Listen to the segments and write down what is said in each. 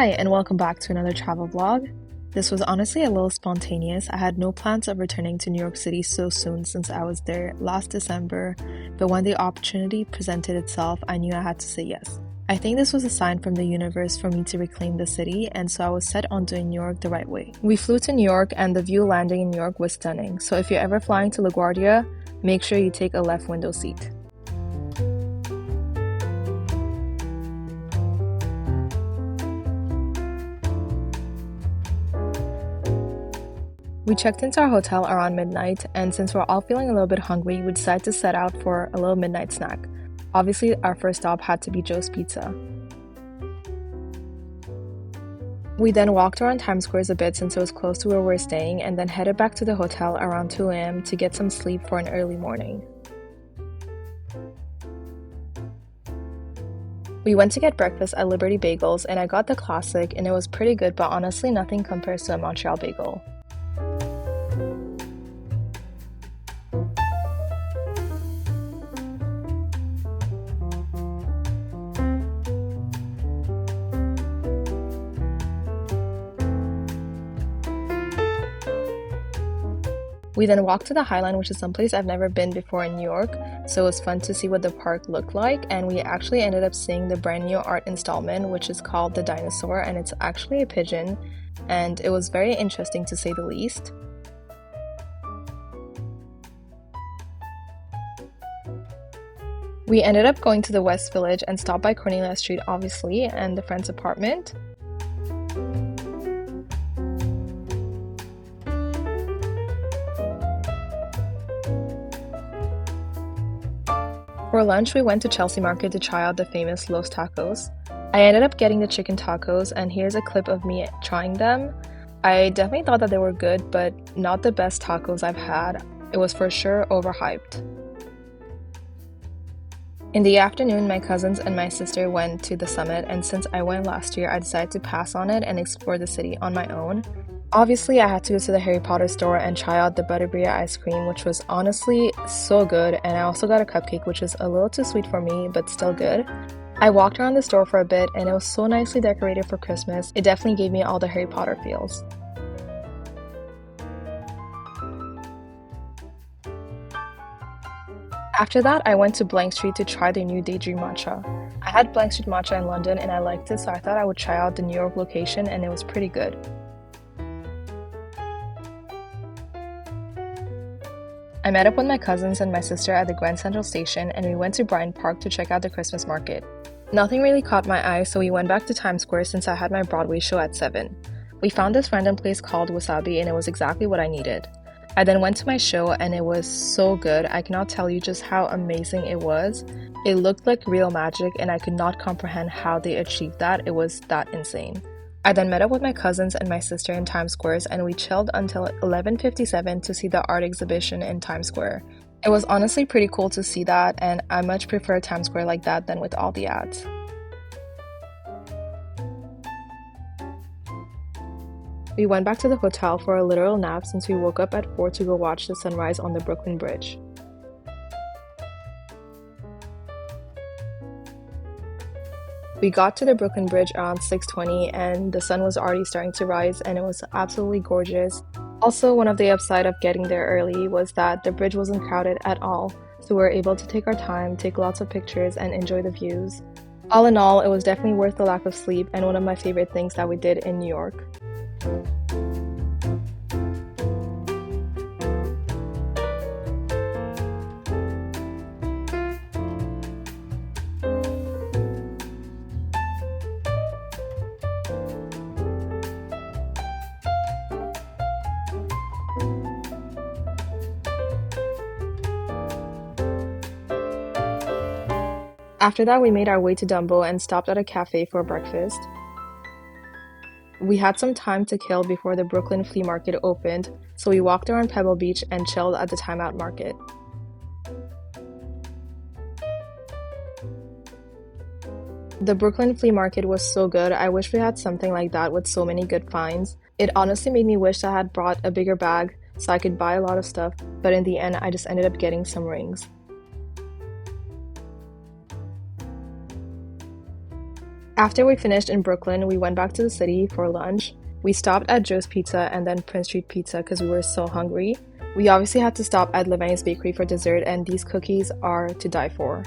Hi, and welcome back to another travel vlog. This was honestly a little spontaneous. I had no plans of returning to New York City so soon since I was there last December, but when the opportunity presented itself, I knew I had to say yes. I think this was a sign from the universe for me to reclaim the city, and so I was set on doing New York the right way. We flew to New York, and the view landing in New York was stunning, so if you're ever flying to LaGuardia, make sure you take a left window seat. We checked into our hotel around midnight, and since we're all feeling a little bit hungry, we decided to set out for a little midnight snack. Obviously, our first stop had to be Joe's Pizza. We then walked around Times Square a bit since it was close to where we were staying, and then headed back to the hotel around 2 a.m. to get some sleep for an early morning. We went to get breakfast at Liberty Bagels, and I got the classic, and it was pretty good, but honestly nothing compares to a Montreal bagel. We then walked to the High Line, which is someplace I've never been before in New York, so it was fun to see what the park looked like, and we actually ended up seeing the brand new art installment, which is called The Dinosaur, and it's actually a pigeon, and it was very interesting to say the least. We ended up going to the West Village and stopped by Cornelia Street, obviously, and the friend's apartment. For lunch, we went to Chelsea Market to try out the famous Los Tacos. I ended up getting the chicken tacos, and here's a clip of me trying them. I definitely thought that they were good, but not the best tacos I've had. It was for sure overhyped. In the afternoon, my cousins and my sister went to the summit, and since I went last year, I decided to pass on it and explore the city on my own. Obviously, I had to go to the Harry Potter store and try out the Butterbeer ice cream, which was honestly so good, and I also got a cupcake, which is a little too sweet for me, but still good. I walked around the store for a bit, and it was so nicely decorated for Christmas. It definitely gave me all the Harry Potter feels. After that, I went to Blank Street to try the new Daydream Matcha. I had Blank Street Matcha in London and I liked it, so I thought I would try out the New York location, and it was pretty good. I met up with my cousins and my sister at the Grand Central Station, and we went to Bryant Park to check out the Christmas market. Nothing really caught my eye, so we went back to Times Square since I had my Broadway show at 7. We found this random place called Wasabi, and it was exactly what I needed. I then went to my show, and it was so good. I cannot tell you just how amazing it was. It looked like real magic, and I could not comprehend how they achieved that. It was that insane. I then met up with my cousins and my sister in Times Square, and we chilled until 11:57 to see the art exhibition in Times Square. It was honestly pretty cool to see that, and I much prefer Times Square like that than with all the ads. We went back to the hotel for a literal nap since we woke up at 4 to go watch the sunrise on the Brooklyn Bridge. We got to the Brooklyn Bridge around 6:20 and the sun was already starting to rise, and it was absolutely gorgeous. Also, one of the upside of getting there early was that the bridge wasn't crowded at all, so we were able to take our time, take lots of pictures, and enjoy the views. All in all, it was definitely worth the lack of sleep and one of my favorite things that we did in New York. After that, we made our way to Dumbo and stopped at a cafe for breakfast. We had some time to kill before the Brooklyn Flea Market opened, so we walked around Pebble Beach and chilled at the Time Out Market. The Brooklyn Flea Market was so good. I wish we had something like that with so many good finds. It honestly made me wish I had brought a bigger bag so I could buy a lot of stuff, but in the end, I just ended up getting some rings. After we finished in Brooklyn, we went back to the city for lunch. We stopped at Joe's Pizza and then Prince Street Pizza because we were so hungry. We obviously had to stop at Levain's Bakery for dessert, and these cookies are to die for.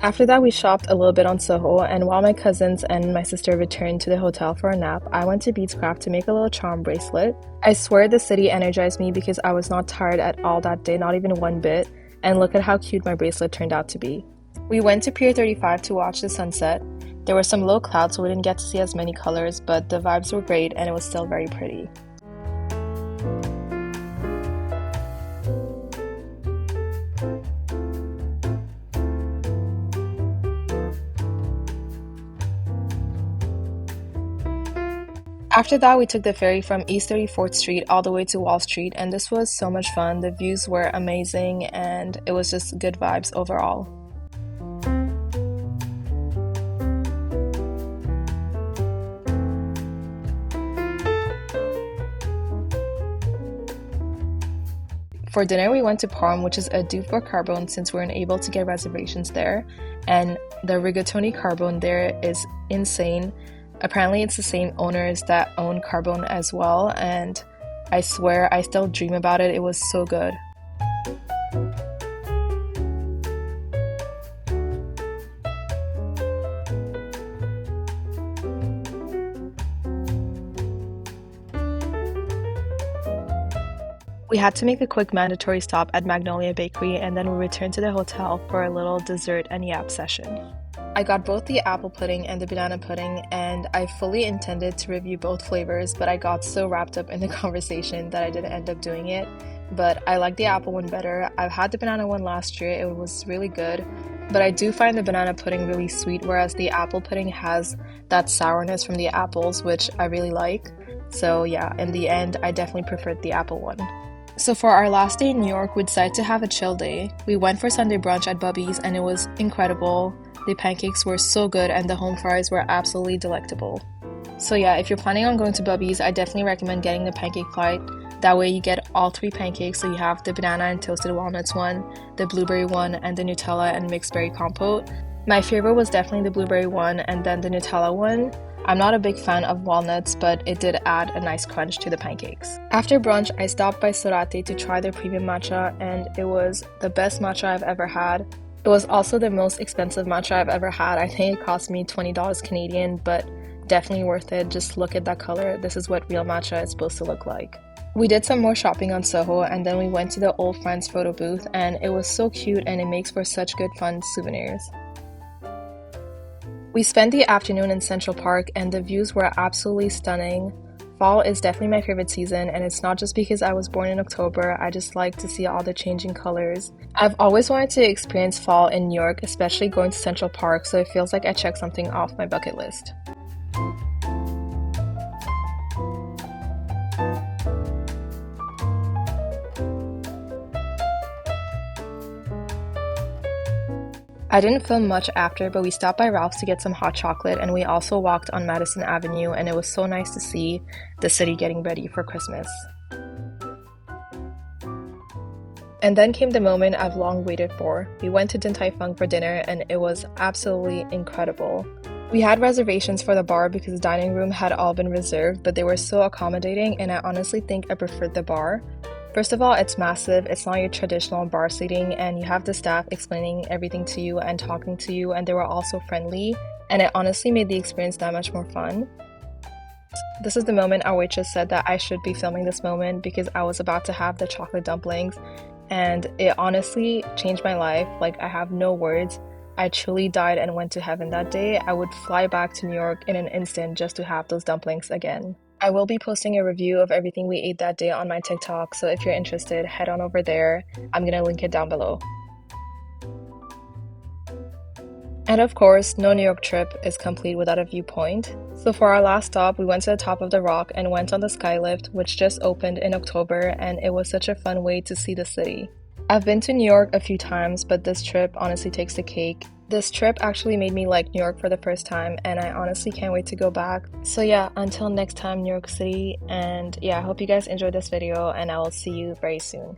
After that, we shopped a little bit on Soho, and while my cousins and my sister returned to the hotel for a nap, I went to Beadscraft to make a little charm bracelet. I swear the city energized me because I was not tired at all that day, not even one bit, and look at how cute my bracelet turned out to be. We went to Pier 35 to watch the sunset. There were some low clouds, so we didn't get to see as many colors, but the vibes were great and it was still very pretty. After that, we took the ferry from East 34th Street all the way to Wall Street, and this was so much fun. The views were amazing and it was just good vibes overall. For dinner, we went to Parm, which is a dupe for carbone since we weren't able to get reservations there, and the rigatoni carbone there is insane. Apparently it's the same owners that own Carbone as well, and I swear I still dream about it. It was so good. We had to make a quick mandatory stop at Magnolia Bakery, and then we returned to the hotel for a little dessert and yap session. I got both the apple pudding and the banana pudding, and I fully intended to review both flavors, but I got so wrapped up in the conversation that I didn't end up doing it. But I like the apple one better. I've had the banana one last year, it was really good, but I do find the banana pudding really sweet, whereas the apple pudding has that sourness from the apples, which I really like. So yeah, in the end, I definitely preferred the apple one. So for our last day in New York, we decided to have a chill day. We went for Sunday brunch at Bubby's and it was incredible. The pancakes were so good and the home fries were absolutely delectable. So yeah, if you're planning on going to Bubby's, I definitely recommend getting the pancake flight. That way you get all three pancakes, so you have the banana and toasted walnuts one, the blueberry one, and the Nutella and mixed berry compote. My favorite was definitely the blueberry one and then the Nutella one. I'm not a big fan of walnuts, but it did add a nice crunch to the pancakes. After brunch, I stopped by Sorate to try their premium matcha, and it was the best matcha I've ever had. It was also the most expensive matcha I've ever had. I think it cost me $20 Canadian, but definitely worth it. Just look at that color. This is what real matcha is supposed to look like. We did some more shopping on Soho, and then we went to the Old Friends photo booth, and it was so cute and it makes for such good fun souvenirs. We spent the afternoon in Central Park and the views were absolutely stunning. Fall is definitely my favorite season, and it's not just because I was born in October, I just like to see all the changing colors. I've always wanted to experience fall in New York, especially going to Central Park, so it feels like I checked something off my bucket list. I didn't film much after, but we stopped by Ralph's to get some hot chocolate, and we also walked on Madison Avenue, and it was so nice to see the city getting ready for Christmas. And then came the moment I've long waited for. We went to Din Tai Fung for dinner, and it was absolutely incredible. We had reservations for the bar because the dining room had all been reserved, but they were so accommodating, and I honestly think I preferred the bar. First of all, it's massive, it's not your traditional bar seating, and you have the staff explaining everything to you and talking to you, and they were also friendly, and it honestly made the experience that much more fun. This is the moment our waitress said that I should be filming this moment because I was about to have the chocolate dumplings, and it honestly changed my life. Like, I have no words. I truly died and went to heaven that day. I would fly back to New York in an instant just to have those dumplings again. I will be posting a review of everything we ate that day on my TikTok, so if you're interested, head on over there. I'm gonna link it down below. And of course, no New York trip is complete without a viewpoint. So for our last stop, we went to the top of the rock and went on the skylift, which just opened in October, and it was such a fun way to see the city. I've been to New York a few times, but this trip honestly takes the cake. This trip actually made me like New York for the first time, and I honestly can't wait to go back. So yeah, until next time, New York City, and yeah, I hope you guys enjoyed this video, and I will see you very soon.